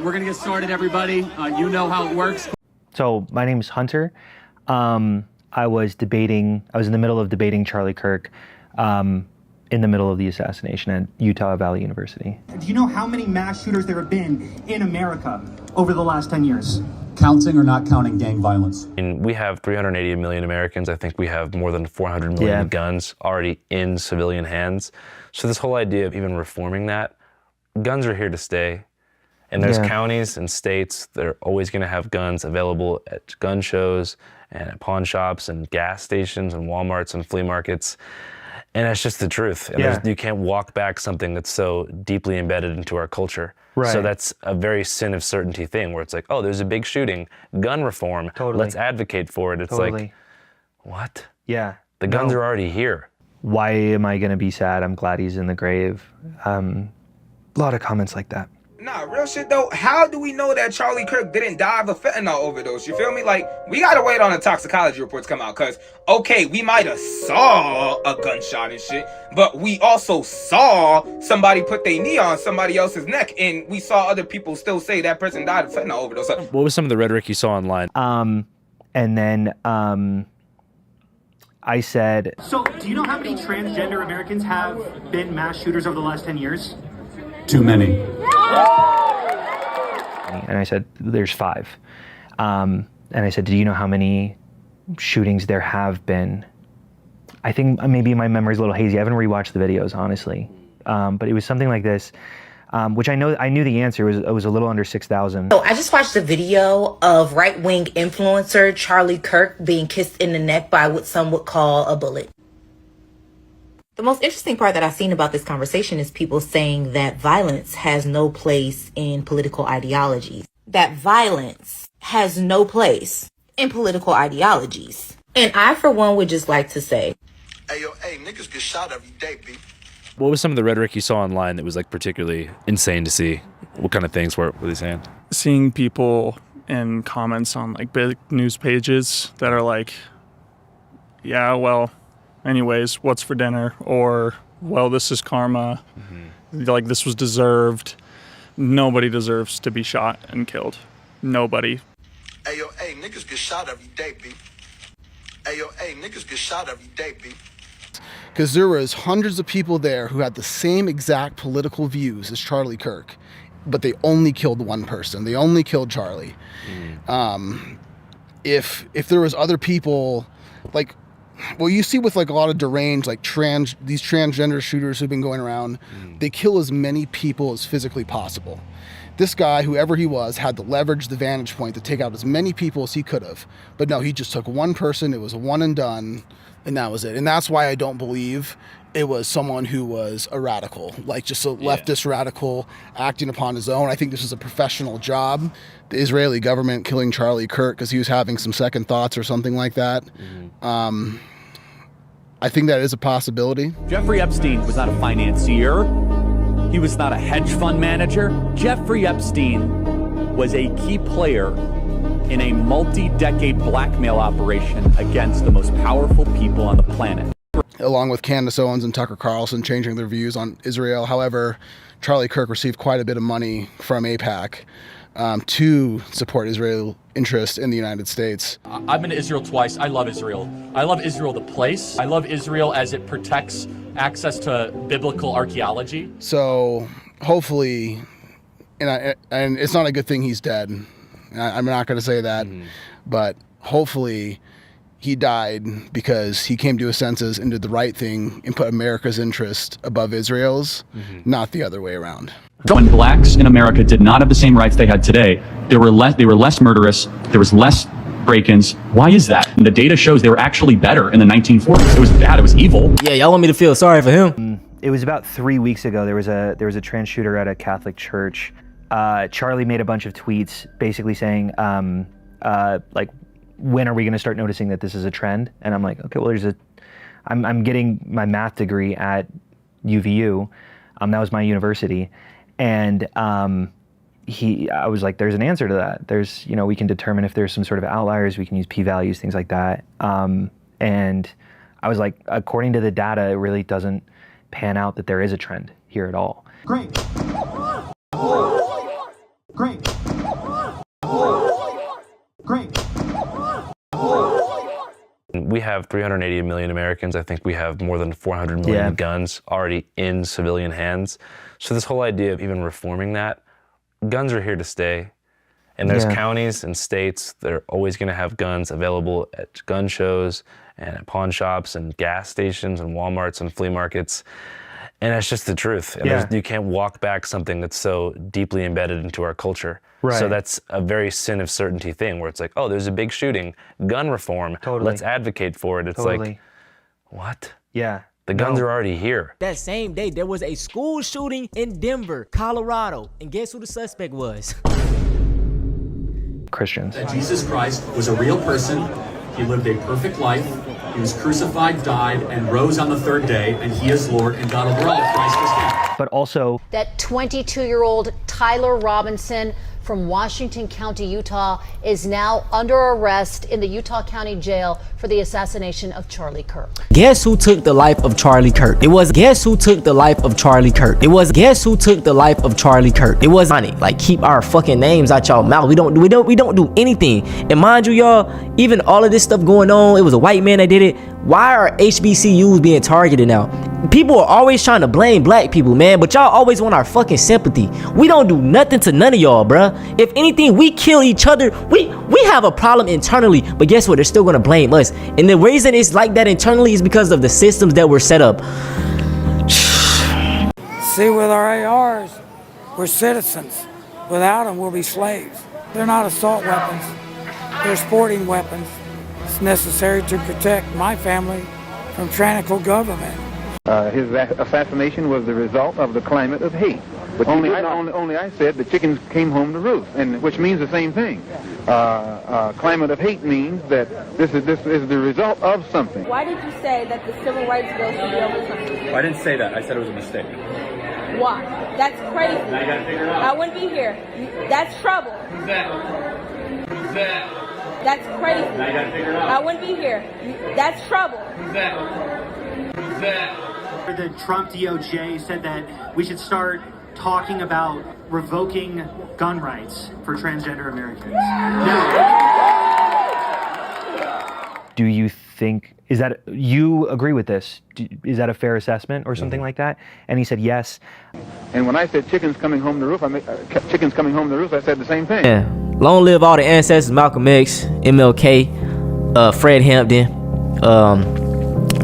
We're gonna get started, everybody. You know how it works. So my name is Hunter. I was in the middle of debating Charlie Kirk in the middle of the assassination at Utah Valley University. Do you know how many mass shooters there have been in America over the last 10 years? Counting or not counting gang violence? And we have 380 million Americans. I think we have more than 400 million guns already in civilian hands. So this whole idea of even reforming that, guns are here to stay. And there's counties and states that are always going to have guns available at gun shows and at pawn shops and gas stations and Walmarts and flea markets. And that's just the truth. And you can't walk back something that's so deeply embedded into our culture. Right. So that's a very sin of certainty thing where it's like, oh, there's a big shooting, gun reform, let's advocate for it. It's like, what? Yeah. The guns are already here. Why am I gonna be sad? I'm glad he's in the grave. A lot of comments like that. Nah, real shit though, how do we know that Charlie Kirk didn't die of a fentanyl overdose? You feel me? Like, we gotta wait on the toxicology reports come out, cause, okay, we might have saw a gunshot and shit, but we also saw somebody put their knee on somebody else's neck, and we saw other people still say that person died of fentanyl overdose. What was some of the rhetoric you saw online? And then I said... So, do you know how many transgender Americans have been mass shooters over the last 10 years? Too many. And I said, there's 5. And I said, do you know how many shootings there have been? I think maybe my memory's a little hazy. I haven't rewatched the videos, honestly. But it was something like this, which I knew the answer was, it was a little under 6,000. So I just watched a video of right-wing influencer Charlie Kirk being kissed in the neck by what some would call a bullet. The most interesting part that I've seen about this conversation is people saying that violence has no place in political ideologies. That violence has no place in political ideologies. And I, for one, would just like to say, hey, niggas get shot every day, B. What was some of the rhetoric you saw online that was like particularly insane to see? What kind of things were they saying? Seeing people in comments on like big news pages that are like, yeah, well, anyways, what's for dinner? Or, well, this is karma. Like, this was deserved. Nobody deserves to be shot and killed. Nobody. Hey, niggas get shot every day, B. Hey, niggas get shot every day, B. Because there was hundreds of people there who had the same exact political views as Charlie Kirk, but they only killed one person. They only killed Charlie. If there was other people, like, well, you see with like a lot of deranged, like these transgender shooters who've been going around, they kill as many people as physically possible. This guy, whoever he was, had the leverage, the vantage point to take out as many people as he could have. But no, he just took one person. It was a one and done, and that was it. And that's why I don't believe it was someone who was a radical, like just a leftist radical acting upon his own. I think this is a professional job. The Israeli government killing Charlie Kirk because he was having some second thoughts or something like that. I think that is a possibility. Jeffrey Epstein was not a financier. He was not a hedge fund manager. Jeffrey Epstein was a key player in a multi-decade blackmail operation against the most powerful people on the planet. Along with Candace Owens and Tucker Carlson changing their views on Israel. However, Charlie Kirk received quite a bit of money from AIPAC to support Israel interest in the United States. I've been to Israel twice. I love Israel. I love Israel, the place. I love Israel as it protects access to biblical archaeology. So hopefully, and it's not a good thing he's dead. I'm not going to say that, but hopefully he died because he came to his senses and did the right thing and put America's interest above Israel's, not the other way around. When blacks in America did not have the same rights they had today, they were less murderous, there was less break-ins. Why is that? And the data shows they were actually better in the 1940s. It was bad, it was evil. Yeah, y'all want me to feel sorry for him? It was about 3 weeks ago. There was a trans shooter at a Catholic church. Charlie made a bunch of tweets basically saying, like, when are we going to start noticing that this is a trend? And I'm like, okay, well, I'm getting my math degree at UVU. That was my university. And I was like, there's an answer to that. There's, we can determine if there's some sort of outliers. We can use p-values, things like that. And I was like, according to the data, it really doesn't pan out that there is a trend here at all. Great. Great. Great. We have 380 million Americans. I think we have more than 400 million guns already in civilian hands. So this whole idea of even reforming that, guns are here to stay. And there's counties and states that are always going to have guns available at gun shows and at pawn shops and gas stations and Walmarts and flea markets. And that's just the truth. And you can't walk back something that's so deeply embedded into our culture. Right. So that's a very sin of certainty thing where it's like, oh, there's a big shooting, gun reform, let's advocate for it. It's like, what? Yeah. The guns are already here. That same day, there was a school shooting in Denver, Colorado. And guess who the suspect was? Christians. That Jesus Christ was a real person. He lived a perfect life. He was crucified, died, and rose on the third day, and he is Lord and God over all. Christ is King. But also, that 22-year-old Tyler Robinson from Washington County, Utah, is now under arrest in the Utah County Jail for the assassination of Charlie Kirk. Guess who took the life of Charlie Kirk? It was guess who took the life of Charlie Kirk? It was guess who took the life of Charlie Kirk? It was honey. Like, keep our fucking names out y'all mouth. We don't do anything. And mind you, y'all, even all of this stuff going on, it was a white man that did it. Why are HBCUs being targeted now? People are always trying to blame black people, man, but y'all always want our fucking sympathy. We don't do nothing to none of y'all, bruh. If anything, we kill each other. We have a problem internally, but guess what? They're still gonna blame us. And the reason it's like that internally is because of the systems that were set up. See, with our ARs, we're citizens. Without them, we'll be slaves. They're not assault weapons. They're sporting weapons. It's necessary to protect my family from tyrannical government. His assassination was the result of the climate of hate. But only I said the chickens came home to roost, and which means the same thing. Climate of hate means that this is the result of something. Why did you say that the civil rights bill should be overturned? I didn't say that. I said it was a mistake. Why? That's crazy. Now you gotta figure it out. I wouldn't be here. That's trouble. Who's that? Who's that? That's crazy. Now you gotta figure it out. I wouldn't be here. That's trouble. Who's that? Who's that? The Trump DOJ said that we should start talking about revoking gun rights for transgender Americans. do you think, is that, you agree with this? Is that a fair assessment or something like that? And he said yes. And when I said chickens coming home to roost, chickens coming home to roost, I said the same thing. Yeah. Long live all the ancestors: Malcolm X, MLK, Fred Hampton,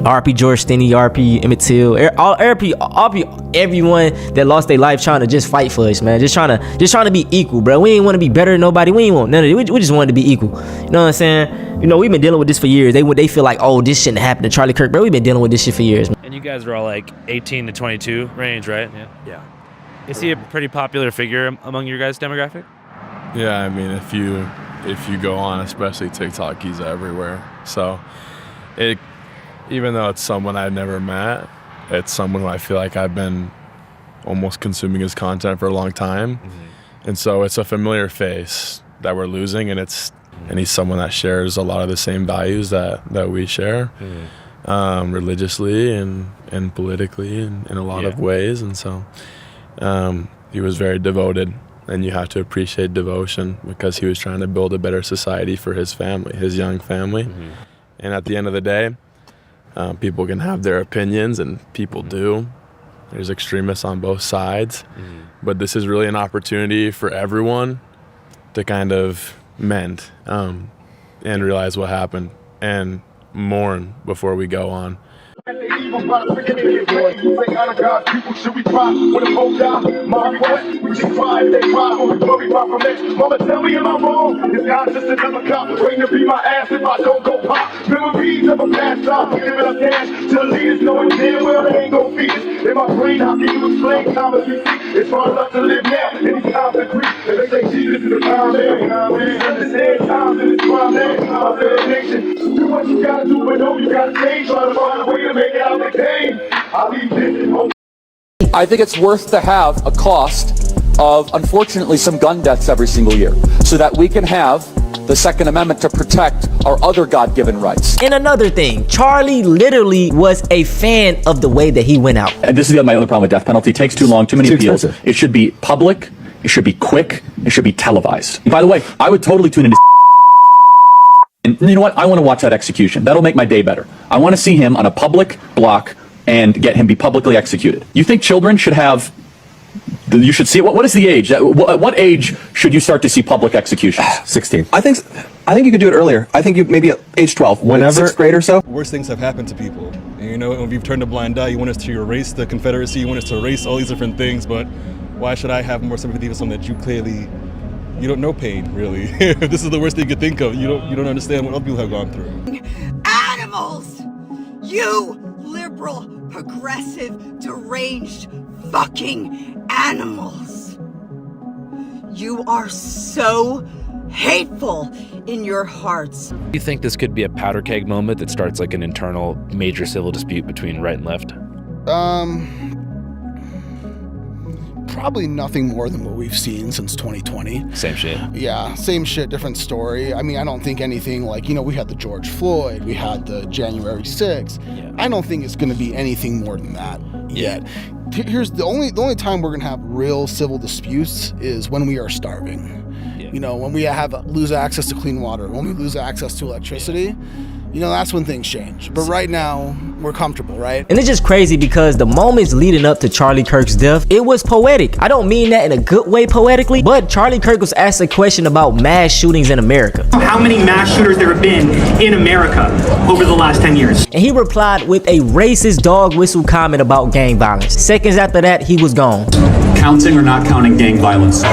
RP George Stinney, RP Emmett Till, RP everyone that lost their life trying to just fight for us, man. Just trying to be equal, bro. We ain't want to be better than nobody. We ain't want none of it. We just wanted to be equal. You know what I'm saying? You know, we've been dealing with this for years. They feel like, oh, this shouldn't happen to Charlie Kirk, bro. We've been dealing with this shit for years, man. And you guys are all like 18 to 22 range, right? Yeah. Is he a pretty popular figure among your guys' demographic? Yeah, I mean, if you go on, especially TikTok, he's everywhere. So even though it's someone I've never met, it's someone who I feel like I've been almost consuming his content for a long time. Mm-hmm. And so it's a familiar face that we're losing, and he's someone that shares a lot of the same values that we share, religiously and politically in a lot of ways. And so he was very devoted, and you have to appreciate devotion because he was trying to build a better society for his family, his young family. Mm-hmm. And at the end of the day, people can have their opinions, and people do. There's extremists on both sides. Mm-hmm. But this is really an opportunity for everyone to kind of mend and realize what happened and mourn before we go on. Mama, tell me am I wrong? This guy's just another cop waiting to beat my ass if I don't go pop. Memories of a past time, giving up gas to the leaders, knowing damn well they ain't gon' feed us. In my brain, how can you explain time as we see? It's hard enough to live now in these times of grief. And they say Jesus is the power man. We understand times in this crime man. I'm a nation. Do what you gotta do, but no, you gotta change. Try to find a way to make it out the game. I'll be busy. I think it's worth to have a cost of, unfortunately, some gun deaths every single year so that we can have the Second Amendment to protect our other God-given rights. And another thing, Charlie literally was a fan of the way that he went out. And this is my other problem with death penalty. It takes too long, too many appeals. It should be public. It should be quick. It should be televised. By the way, I would totally tune into. And you know what? I want to watch that execution. That'll make my day better. I want to see him on a public block and get him be publicly executed. You think children should have? You should see it. What is the age? At what age should you start to see public executions? 16. I think you could do it earlier. I think you maybe at age 12, whenever 6th grade or so. Worse things have happened to people. And, you know, if you've turned a blind eye, you want us to erase the Confederacy, you want us to erase all these different things, but why should I have more sympathy for something that you don't know pain, really? If this is the worst thing you could think of, you don't understand what other people have gone through. Animals! You liberal, progressive, deranged fucking animals! You are so hateful in your hearts. Do you think this could be a powder keg moment that starts like an internal major civil dispute between right and left? Probably nothing more than what we've seen since 2020. Same shit. Yeah, same shit, different story. I mean, I don't think anything like, we had the George Floyd, we had the January 6th. Yeah. I don't think it's going to be anything more than that yet. Here's the only time we're going to have real civil disputes is when we are starving. Yeah. When we lose access to clean water, when we lose access to electricity. That's when things change. But right now, we're comfortable, right? And it's just crazy because the moments leading up to Charlie Kirk's death, it was poetic. I don't mean that in a good way poetically, but Charlie Kirk was asked a question about mass shootings in America. How many mass shooters there have been in America over the last 10 years? And he replied with a racist dog whistle comment about gang violence. Seconds after that, he was gone. Counting or not counting gang violence?